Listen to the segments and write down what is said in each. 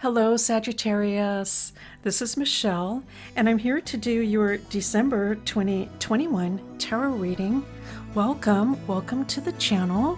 Hello, Sagittarius. This is Michelle, and I'm here to do your December 2021 tarot reading. Welcome to the channel.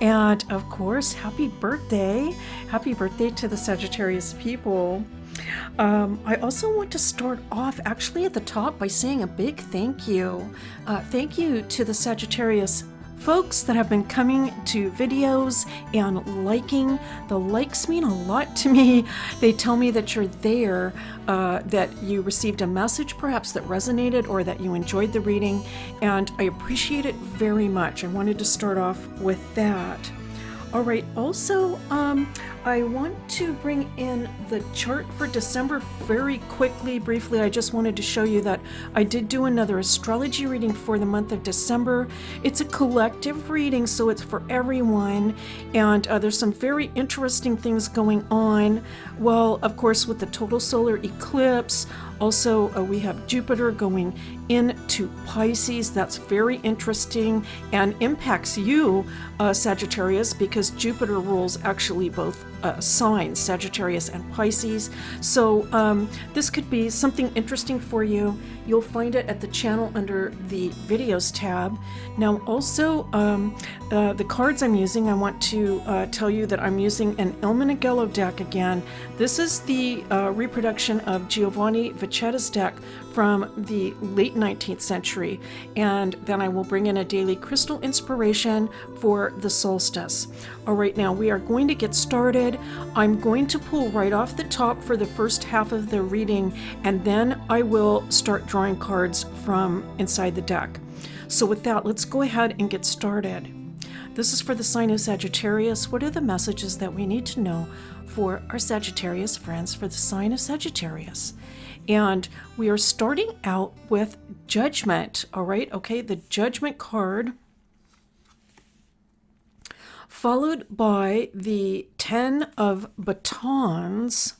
And of course, happy birthday. Happy birthday to the Sagittarius people. I also want to start off actually at the top by saying a big thank you. Thank you to the Sagittarius folks that have been coming to videos and liking. The likes mean a lot to me. They tell me that you're there, that you received a message perhaps that resonated or that you enjoyed the reading, and I appreciate it very much. I wanted to start off with that. All right, also, I want to bring in the chart for December very quickly, briefly. I just wanted to show you that I did do another astrology reading for the month of December. It's a collective reading, so it's for everyone, and there's some very interesting things going on. Well, of course, with the total solar eclipse, also we have Jupiter going into Pisces. That's very interesting and impacts you, Sagittarius, because Jupiter rules actually both signs, Sagittarius and Pisces. So this could be something interesting for you. You'll find it at the channel under the videos tab. Now also, the cards I'm using, I want to tell you that I'm using an Il Meneghello deck again. This is the reproduction of Giovanni Vecchetta's deck from the late 19th century, and then I will bring in a daily crystal inspiration for the solstice. All right, now we are going to get started. I'm going to pull right off the top for the first half of the reading, and then I will start drawing cards from inside the deck. So with that, let's go ahead and get started. This is for the sign of Sagittarius. What are the messages that we need to know for our Sagittarius friends for the sign of Sagittarius? And we are starting out with Judgment, all right? Okay, the Judgment card, followed by the Ten of Batons.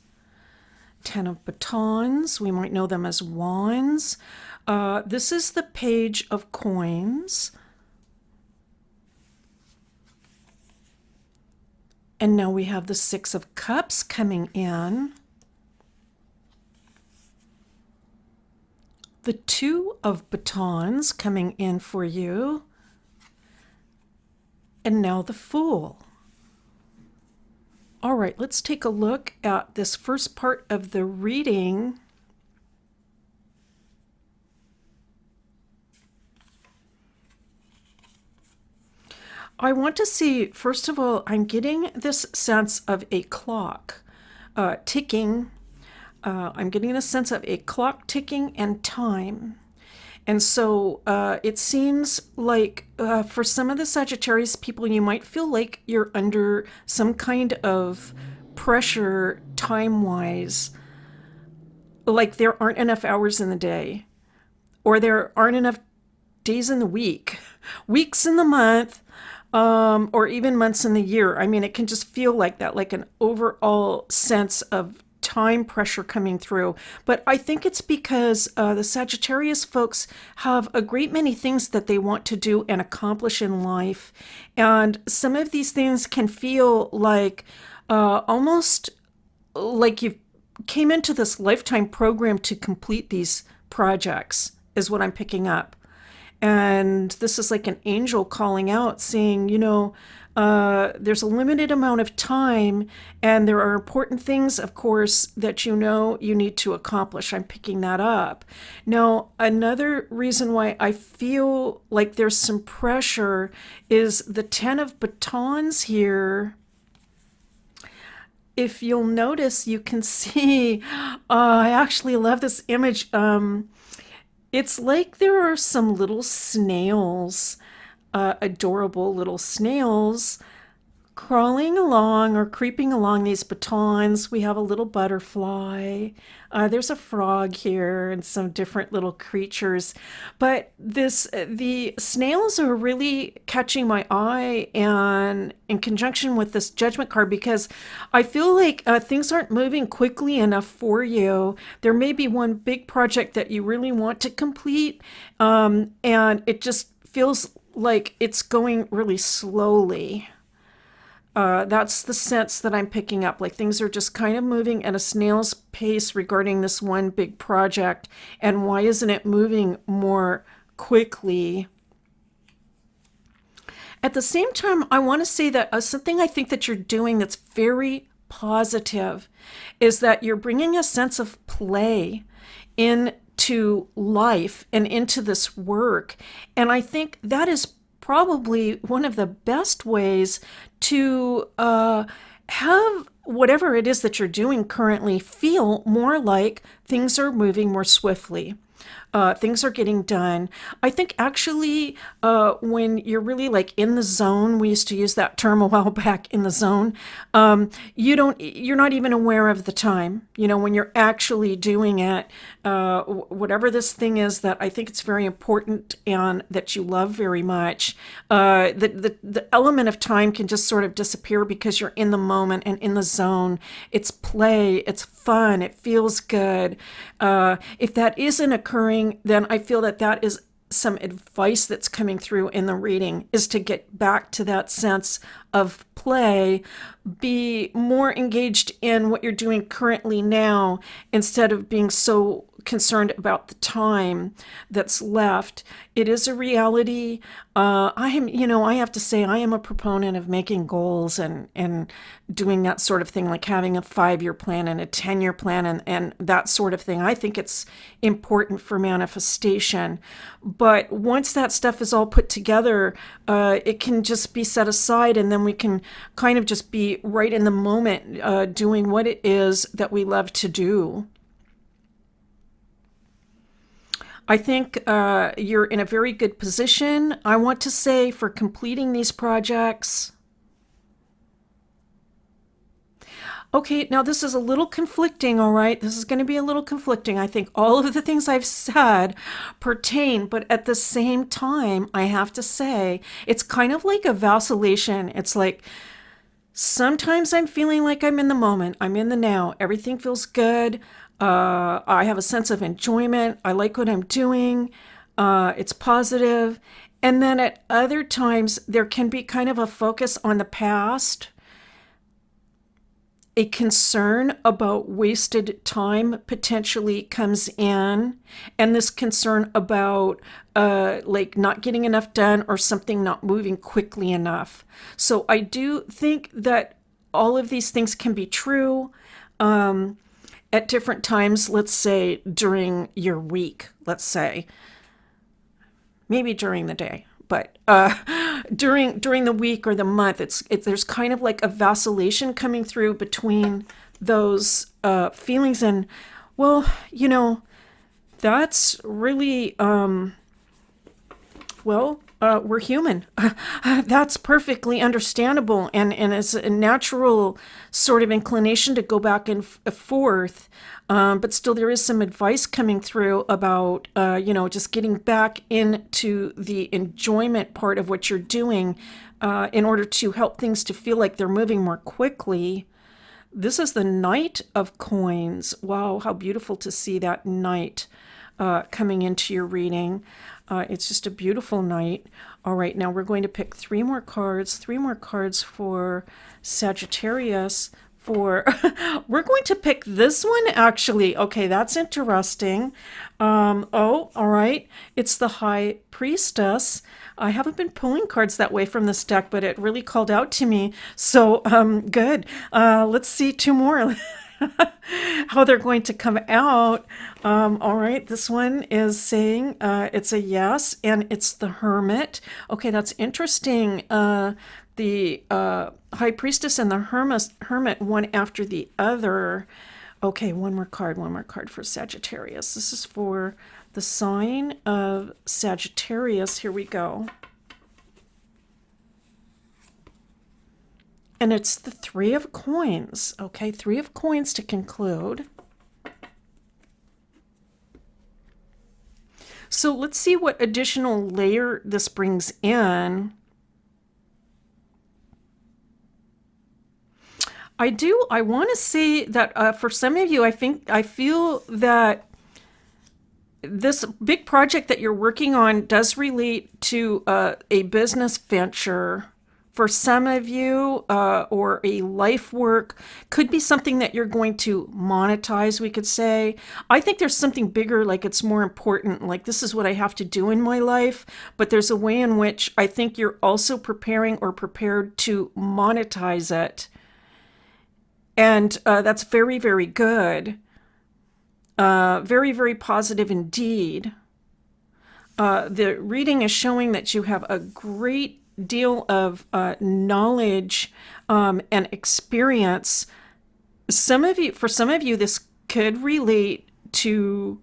Ten of Batons, we might know them as Wands. This is the Page of Coins. And now we have the Six of Cups coming in. The Two of Batons coming in for you. And now the Fool. All right, let's take a look at this first part of the reading. I want to see, first of all, I'm getting this sense of a clock ticking. I'm getting the sense of a clock ticking and time. And so it seems like for some of the Sagittarius people, you might feel like you're under some kind of pressure time-wise, like there aren't enough hours in the day, or there aren't enough days in the week, weeks in the month, or even months in the year. I mean, it can just feel like that, like an overall sense of time pressure coming through. But I think it's because the Sagittarius folks have a great many things that they want to do and accomplish in life. And some of these things can feel like almost like you came into this lifetime program to complete these projects, is what I'm picking up. And this is like an angel calling out saying, you know, there's a limited amount of time, and there are important things, of course, that you know you need to accomplish. I'm picking that up. Now, another reason why I feel like there's some pressure is the Ten of Batons here. If you'll notice, you can see, I actually love this image. It's like there are some little snails, adorable little snails, crawling along or creeping along these batons. We have a little butterfly. There's a frog here and some different little creatures. But the snails are really catching my eye, and in conjunction with this Judgment card, because I feel like things aren't moving quickly enough for you. There may be one big project that you really want to complete, and it just feels like it's going really slowly. That's the sense that I'm picking up. Like things are just kind of moving at a snail's pace regarding this one big project. And why isn't it moving more quickly? At the same time, I want to say that something I think that you're doing that's very positive is that you're bringing a sense of play into life and into this work. And I think that is probably one of the best ways to have whatever it is that you're doing currently feel more like things are moving more swiftly. Things are getting done. I think actually, when you're really like in the zone, we used to use that term a while back, in the zone. You're not even aware of the time. You know, when you're actually doing it, whatever this thing is that I think it's very important and that you love very much, the element of time can just sort of disappear because you're in the moment and in the zone. It's play, it's fun, it feels good. If that isn't occurring, then I feel that that is some advice that's coming through in the reading, is to get back to that sense of play, be more engaged in what you're doing currently now instead of being so concerned about the time that's left. It is a reality. I have to say, I am a proponent of making goals and doing that sort of thing, like having a 5-year plan and a 10-year plan and that sort of thing. I think it's important for manifestation. But once that stuff is all put together, it can just be set aside, and then we can kind of just be right in the moment, doing what it is that we love to do. I think you're in a very good position, I want to say, for completing these projects. Okay, now this is a little conflicting, all right? This is going to be a little conflicting. I think all of the things I've said pertain, but at the same time, I have to say, it's kind of like a vacillation. It's like sometimes I'm feeling like I'm in the moment, I'm in the now, everything feels good. I have a sense of enjoyment. I like what I'm doing. It's positive. And then at other times, there can be kind of a focus on the past, a concern about wasted time potentially comes in, and this concern about like not getting enough done or something not moving quickly enough. So I do think that all of these things can be true. At different times, let's say during your week, let's say, maybe during the day, but during the week or the month, there's kind of like a vacillation coming through between those feelings. And well, that's really we're human. That's perfectly understandable, and it's a natural sort of inclination to go back and forth. But still, there is some advice coming through about, just getting back into the enjoyment part of what you're doing in order to help things to feel like they're moving more quickly. This is the Knight of Coins. Wow, how beautiful to see that Knight coming into your reading. It's just a beautiful night. All right, now we're going to pick three more cards for Sagittarius. We're going to pick this one, actually. Okay, that's interesting. All right. It's the High Priestess. I haven't been pulling cards that way from this deck, but it really called out to me. So, good. Let's see two more. How they're going to come out. All right, this one is saying it's a yes, and it's the Hermit. Okay, that's interesting. The High Priestess and the Hermit, one after the other. Okay, one more card for Sagittarius. This is for the sign of Sagittarius. Here we go. And it's the Three of Coins. Okay, Three of Coins to conclude. So let's see what additional layer this brings in. I want to say that for some of you, I feel that this big project that you're working on does relate to a business venture. for some of you, or a life work. Could be something that you're going to monetize, we could say. I think there's something bigger, like it's more important, like this is what I have to do in my life. But there's a way in which I think you're also preparing or prepared to monetize it. And that's very, very good. Very, very positive indeed. The reading is showing that you have a great deal of knowledge and experience. For some of you, this could relate to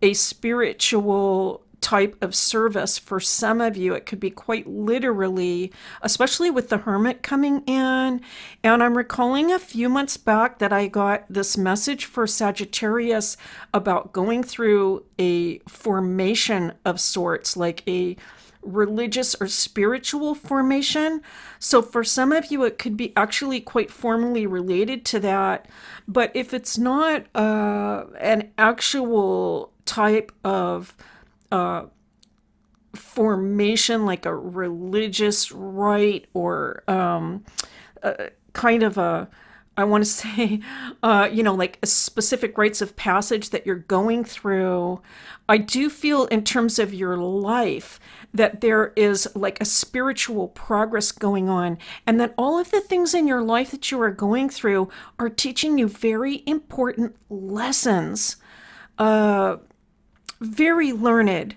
a spiritual type of service. For some of you, it could be quite literally, especially with the Hermit coming in. And I'm recalling a few months back that I got this message for Sagittarius about going through a formation of sorts, like a religious or spiritual formation. So for some of you, it could be actually quite formally related to that. But if it's not an actual type of formation, like a religious rite, or kind of a, I want to say, like a specific rites of passage that you're going through, I do feel in terms of your life that there is like a spiritual progress going on, and that all of the things in your life that you are going through are teaching you very important lessons. Very learned,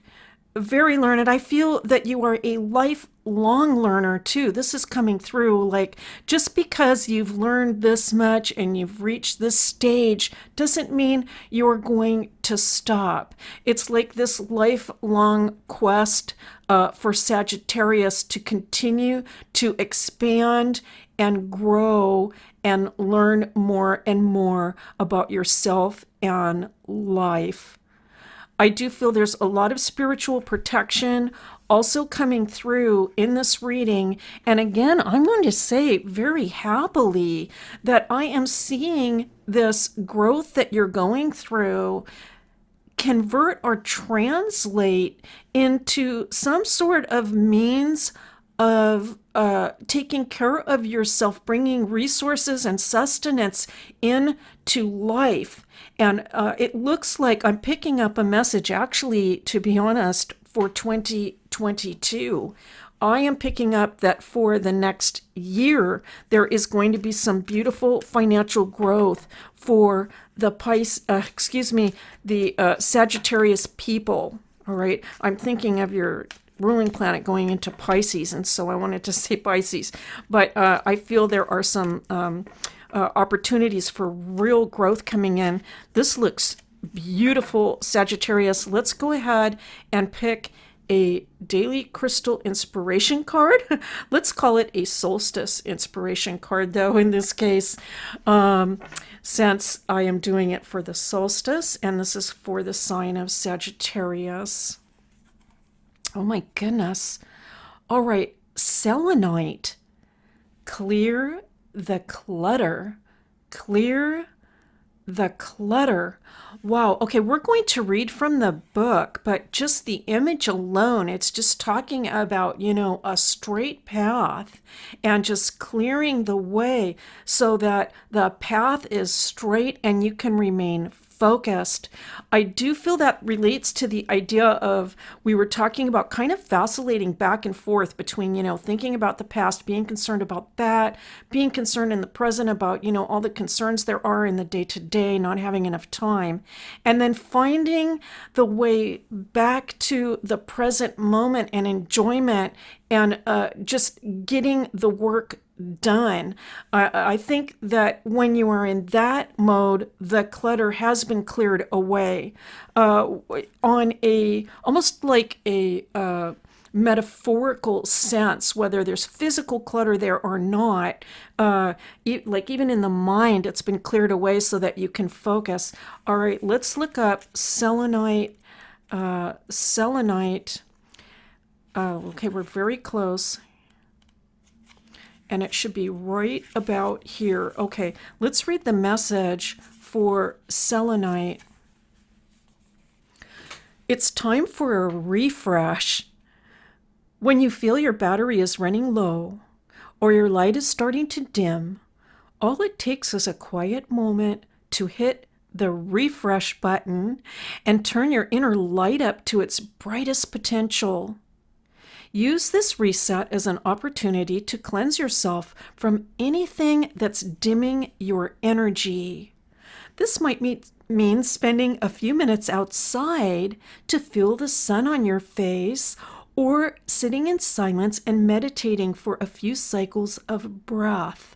very learned. I feel that you are a lifelong learner too. This is coming through, like, just because you've learned this much and you've reached this stage doesn't mean you're going to stop. It's like this lifelong quest for Sagittarius to continue to expand and grow and learn more and more about yourself and life. I do feel there's a lot of spiritual protection also coming through in this reading. And again, I'm going to say very happily that I am seeing this growth that you're going through convert or translate into some sort of means of taking care of yourself, bringing resources and sustenance into life. And it looks like I'm picking up a message, actually, to be honest, for 2022. I am picking up that for the next year, there is going to be some beautiful financial growth for the Sagittarius people. All right. I'm thinking of your ruling planet going into Pisces, and so I wanted to say Pisces. But I feel there are some opportunities for real growth coming in. This looks beautiful, Sagittarius. Let's go ahead and pick a daily crystal inspiration card. Let's call it a solstice inspiration card, though, in this case, since I am doing it for the solstice, and this is for the sign of Sagittarius. Oh my goodness. All right, selenite. Clear the clutter. Clear the clutter. Wow. Okay, we're going to read from the book, but just the image alone, it's just talking about, a straight path and just clearing the way so that the path is straight and you can remain focused. I do feel that relates to the idea of, we were talking about kind of vacillating back and forth between, thinking about the past, being concerned about that, being concerned in the present about, all the concerns there are in the day-to-day, not having enough time, and then finding the way back to the present moment and enjoyment and just getting the work done. I think that when you are in that mode, the clutter has been cleared away on a almost like a metaphorical sense, whether there's physical clutter there or not. Like even in the mind, it's been cleared away so that you can focus. All right, let's look up selenite. Selenite. Okay, we're very close. And it should be right about here. Okay, let's read the message for selenite. It's time for a refresh. When you feel your battery is running low, or your light is starting to dim, all it takes is a quiet moment to hit the refresh button and turn your inner light up to its brightest potential. Use this reset as an opportunity to cleanse yourself from anything that's dimming your energy. This might mean spending a few minutes outside to feel the sun on your face, or sitting in silence and meditating for a few cycles of breath.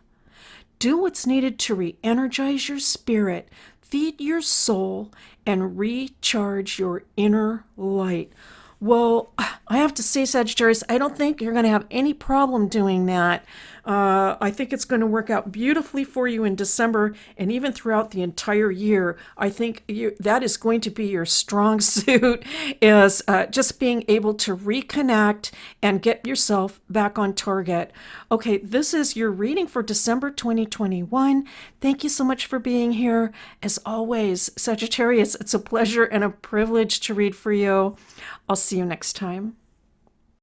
Do what's needed to re-energize your spirit, feed your soul, and recharge your inner light. Well, I have to say, Sagittarius, I don't think you're going to have any problem doing that. I think it's going to work out beautifully for you in December and even throughout the entire year. I think that is going to be your strong suit, is just being able to reconnect and get yourself back on target. Okay, this is your reading for December 2021. Thank you so much for being here. As always, Sagittarius, it's a pleasure and a privilege to read for you. I'll see you next time.